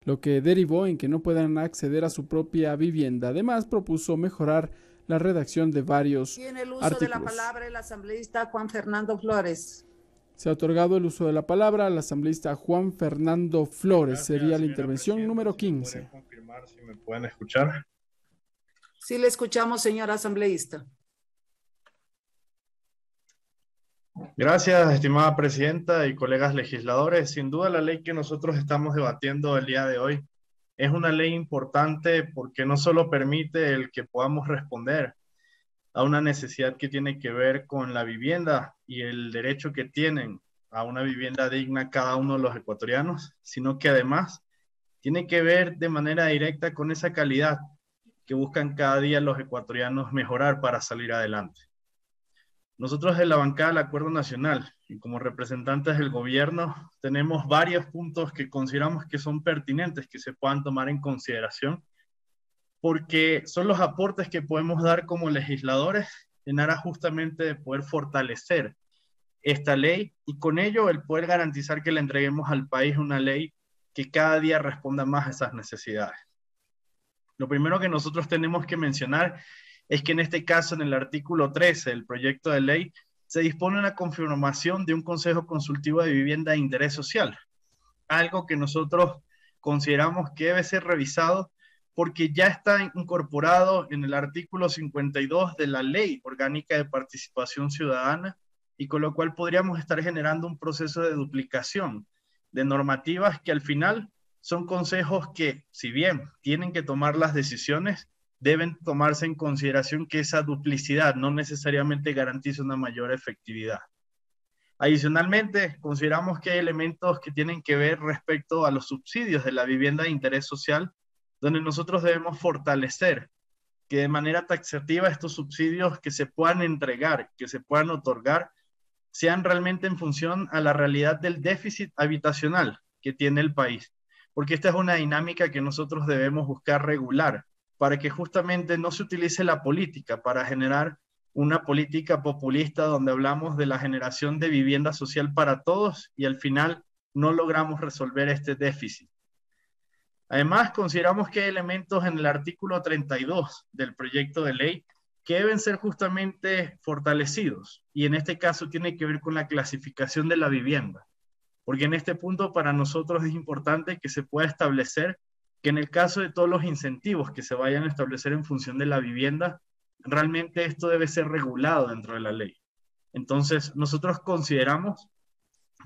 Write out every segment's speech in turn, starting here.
lo que derivó en que no puedan acceder a su propia vivienda. Además, propuso mejorar la redacción de varios Tiene el uso de la artículos. palabra el asambleísta Juan Fernando Flores. Se ha otorgado el uso de la palabra al asambleísta Juan Fernando Flores. Sería Gracias, la señora intervención presidenta. número Si me podrían 15. confirmar si me pueden escuchar. Sí le escuchamos, señor asambleísta. Gracias, estimada presidenta y colegas legisladores. Sin duda, la ley que nosotros estamos debatiendo el día de hoy es una ley importante porque no solo permite el que podamos responder a una necesidad que tiene que ver con la vivienda y el derecho que tienen a una vivienda digna cada uno de los ecuatorianos, sino que además tiene que ver de manera directa con esa calidad que buscan cada día los ecuatorianos mejorar para salir adelante. Nosotros en la bancada del Acuerdo Nacional y como representantes del gobierno tenemos varios puntos que consideramos que son pertinentes, que se puedan tomar en consideración, porque son los aportes que podemos dar como legisladores en aras justamente de poder fortalecer esta ley y con ello el poder garantizar que le entreguemos al país una ley que cada día responda más a esas necesidades. Lo primero que nosotros tenemos que mencionar es que en este caso, en el artículo 13 del proyecto de ley, se dispone una confirmación de un Consejo Consultivo de Vivienda de Interés Social, algo que nosotros consideramos que debe ser revisado porque ya está incorporado en el artículo 52 de la Ley Orgánica de Participación Ciudadana y con lo cual podríamos estar generando un proceso de duplicación de normativas que al final son consejos que, si bien tienen que tomar las decisiones, deben tomarse en consideración que esa duplicidad no necesariamente garantiza una mayor efectividad. Adicionalmente, consideramos que hay elementos que tienen que ver respecto a los subsidios de la vivienda de interés social, donde nosotros debemos fortalecer que de manera taxativa estos subsidios que se puedan entregar, que se puedan otorgar, sean realmente en función a la realidad del déficit habitacional que tiene el país. Porque esta es una dinámica que nosotros debemos buscar regular para que justamente no se utilice la política para generar una política populista donde hablamos de la generación de vivienda social para todos y al final no logramos resolver este déficit. Además, consideramos que hay elementos en el artículo 32 del proyecto de ley que deben ser justamente fortalecidos y en este caso tiene que ver con la clasificación de la vivienda, porque en este punto para nosotros es importante que se pueda establecer que en el caso de todos los incentivos que se vayan a establecer en función de la vivienda, realmente esto debe ser regulado dentro de la ley. Entonces, nosotros consideramos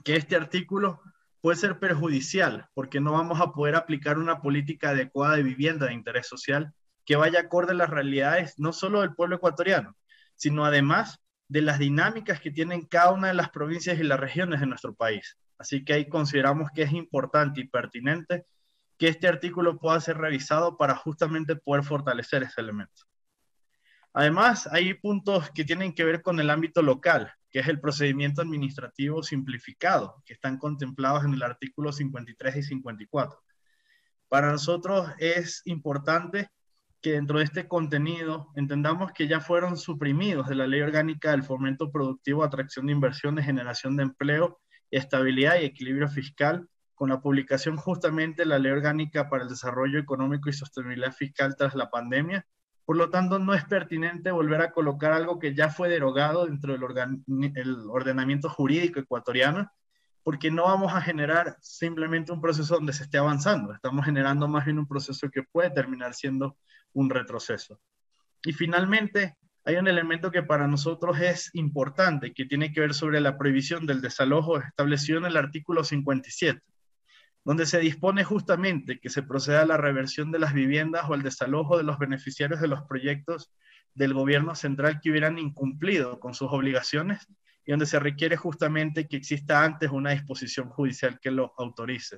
que este artículo puede ser perjudicial porque no vamos a poder aplicar una política adecuada de vivienda de interés social que vaya acorde a las realidades no solo del pueblo ecuatoriano, sino además de las dinámicas que tienen cada una de las provincias y las regiones de nuestro país. Así que ahí consideramos que es importante y pertinente que este artículo pueda ser revisado para justamente poder fortalecer ese elemento. Además, hay puntos que tienen que ver con el ámbito local, que es el procedimiento administrativo simplificado, que están contemplados en el artículo 53 y 54. Para nosotros es importante que dentro de este contenido entendamos que ya fueron suprimidos de la Ley Orgánica del Fomento Productivo, Atracción de Inversiones, Generación de Empleo, Estabilidad y Equilibrio Fiscal, con la publicación justamente de la Ley Orgánica para el Desarrollo Económico y Sostenibilidad Fiscal tras la pandemia. Por lo tanto, no es pertinente volver a colocar algo que ya fue derogado dentro del ordenamiento jurídico ecuatoriano, porque no vamos a generar simplemente un proceso donde se esté avanzando, estamos generando más bien un proceso que puede terminar siendo un retroceso. Y finalmente, hay un elemento que para nosotros es importante, que tiene que ver sobre la prohibición del desalojo establecido en el artículo 57, donde se dispone justamente que se proceda a la reversión de las viviendas o al desalojo de los beneficiarios de los proyectos del gobierno central que hubieran incumplido con sus obligaciones y donde se requiere justamente que exista antes una disposición judicial que lo autorice.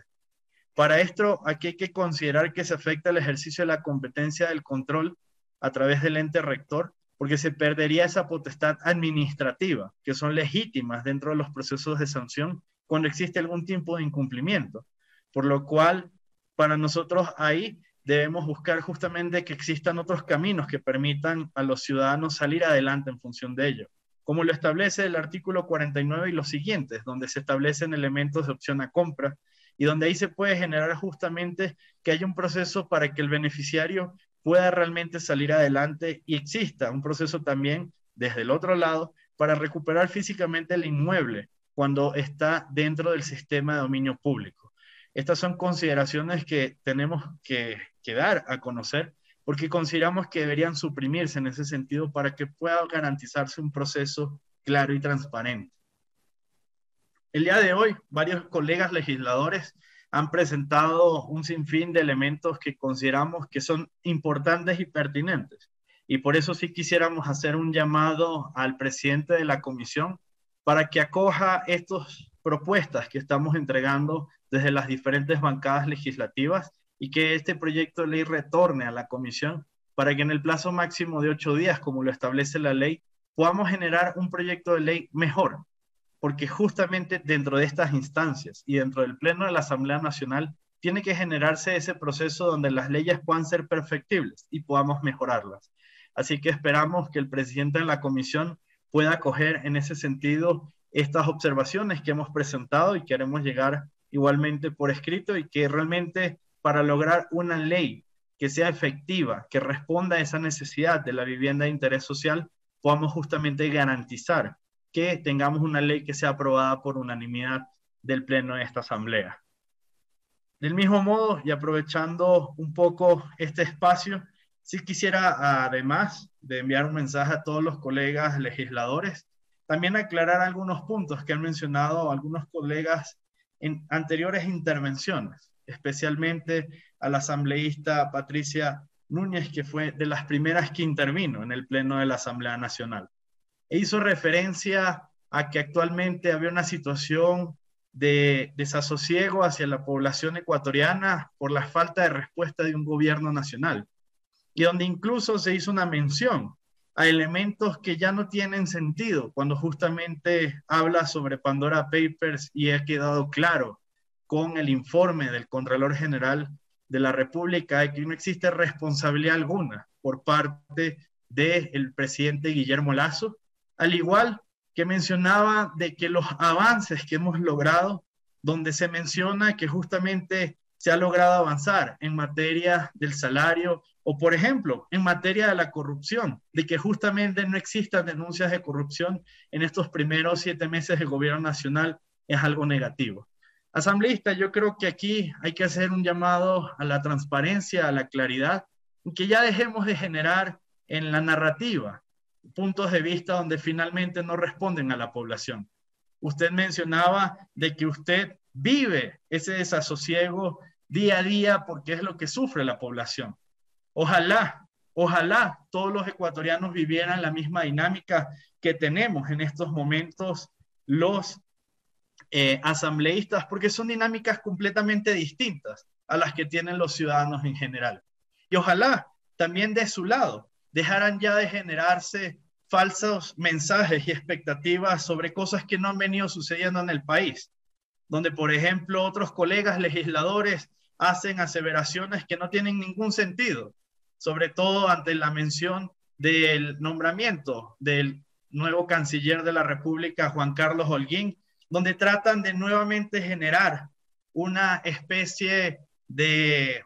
Para esto, aquí hay que considerar que se afecta el ejercicio de la competencia del control a través del ente rector, porque se perdería esa potestad administrativa, que son legítimas dentro de los procesos de sanción cuando existe algún tipo de incumplimiento. Por lo cual, para nosotros ahí debemos buscar justamente que existan otros caminos que permitan a los ciudadanos salir adelante en función de ello, como lo establece el artículo 49 y los siguientes, donde se establecen elementos de opción a compra, y donde ahí se puede generar justamente que haya un proceso para que el beneficiario pueda realmente salir adelante y exista un proceso también desde el otro lado para recuperar físicamente el inmueble cuando está dentro del sistema de dominio público. Estas son consideraciones que tenemos que dar a conocer porque consideramos que deberían suprimirse en ese sentido para que pueda garantizarse un proceso claro y transparente. El día de hoy, varios colegas legisladores han presentado un sinfín de elementos que consideramos que son importantes y pertinentes. Y por eso sí quisiéramos hacer un llamado al presidente de la comisión para que acoja estas propuestas que estamos entregando desde las diferentes bancadas legislativas y que este proyecto de ley retorne a la comisión para que en el plazo máximo de 8 días, como lo establece la ley, podamos generar un proyecto de ley mejor, porque justamente dentro de estas instancias y dentro del Pleno de la Asamblea Nacional tiene que generarse ese proceso donde las leyes puedan ser perfectibles y podamos mejorarlas. Así que esperamos que el presidente de la comisión pueda acoger en ese sentido estas observaciones que hemos presentado y queremos llegar igualmente por escrito y que realmente para lograr una ley que sea efectiva, que responda a esa necesidad de la vivienda de interés social, podamos justamente garantizar que tengamos una ley que sea aprobada por unanimidad del Pleno de esta Asamblea. Del mismo modo, y aprovechando un poco este espacio, sí quisiera, además de enviar un mensaje a todos los colegas legisladores, también aclarar algunos puntos que han mencionado algunos colegas en anteriores intervenciones, especialmente a la asambleísta Patricia Núñez, que fue de las primeras que intervino en el Pleno de la Asamblea Nacional. E hizo referencia a que actualmente había una situación de desasosiego hacia la población ecuatoriana por la falta de respuesta de un gobierno nacional, y donde incluso se hizo una mención a elementos que ya no tienen sentido cuando justamente habla sobre Pandora Papers y ha quedado claro con el informe del Contralor General de la República de que no existe responsabilidad alguna por parte del presidente Guillermo Lasso, al igual que mencionaba de que los avances que hemos logrado, donde se menciona que justamente se ha logrado avanzar en materia del salario o, por ejemplo, en materia de la corrupción, de que justamente no existan denuncias de corrupción en estos primeros 7 meses del gobierno nacional, es algo negativo. Asambleísta, yo creo que aquí hay que hacer un llamado a la transparencia, a la claridad, y que ya dejemos de generar en la narrativa puntos de vista donde finalmente no responden a la población. Usted mencionaba de que usted vive ese desasosiego día a día porque es lo que sufre la población. Ojalá todos los ecuatorianos vivieran la misma dinámica que tenemos en estos momentos los asambleístas, porque son dinámicas completamente distintas a las que tienen los ciudadanos en general. Y ojalá también de su lado dejaran ya de generarse falsos mensajes y expectativas sobre cosas que no han venido sucediendo en el país, donde, por ejemplo, otros colegas legisladores hacen aseveraciones que no tienen ningún sentido, sobre todo ante la mención del nombramiento del nuevo canciller de la República, Juan Carlos Holguín, donde tratan de nuevamente generar una especie de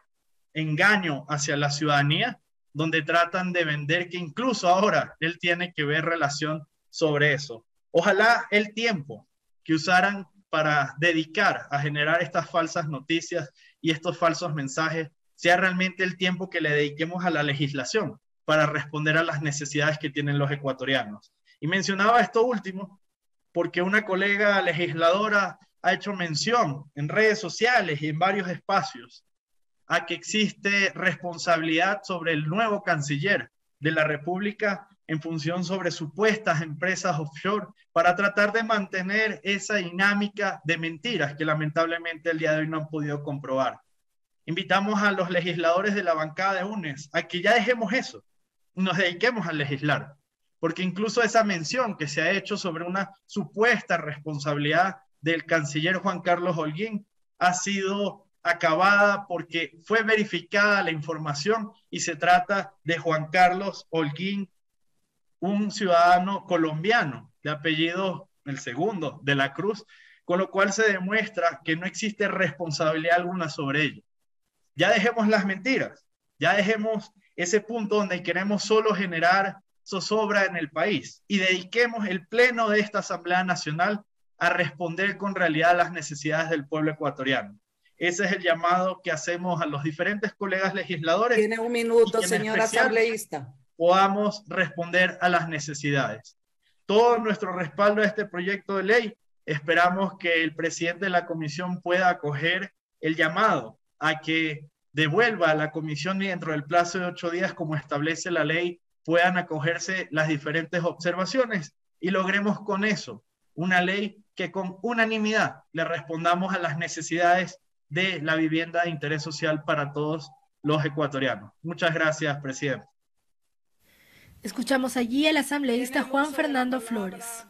engaño hacia la ciudadanía, donde tratan de vender que incluso ahora él tiene que ver relación sobre eso. Ojalá el tiempo que usaran para dedicar a generar estas falsas noticias y estos falsos mensajes sea realmente el tiempo que le dediquemos a la legislación para responder a las necesidades que tienen los ecuatorianos. Y mencionaba esto último porque una colega legisladora ha hecho mención en redes sociales y en varios espacios a que existe responsabilidad sobre el nuevo canciller de la República en función sobre supuestas empresas offshore para tratar de mantener esa dinámica de mentiras que lamentablemente el día de hoy no han podido comprobar. Invitamos a los legisladores de la bancada de UNES a que ya dejemos eso y nos dediquemos a legislar, porque incluso esa mención que se ha hecho sobre una supuesta responsabilidad del canciller Juan Carlos Holguín ha sido acabada porque fue verificada la información y se trata de Juan Carlos Holguín, un ciudadano colombiano de apellido, el segundo, de la Cruz, con lo cual se demuestra que no existe responsabilidad alguna sobre ello. Ya dejemos las mentiras, ya dejemos ese punto donde queremos solo generar zozobra en el país y dediquemos el pleno de esta Asamblea Nacional a responder con realidad a las necesidades del pueblo ecuatoriano. Ese es el llamado que hacemos a los diferentes colegas legisladores. Tiene un minuto, señor asambleísta. Podamos responder a las necesidades. Todo nuestro respaldo a este proyecto de ley. Esperamos que el presidente de la comisión pueda acoger el llamado a que devuelva a la comisión y dentro del plazo de 8 días, como establece la ley, puedan acogerse las diferentes observaciones y logremos con eso una ley que con unanimidad le respondamos a las necesidades de la vivienda de interés social para todos los ecuatorianos. Muchas gracias, presidente. Escuchamos allí al asambleísta Juan Fernando Flores.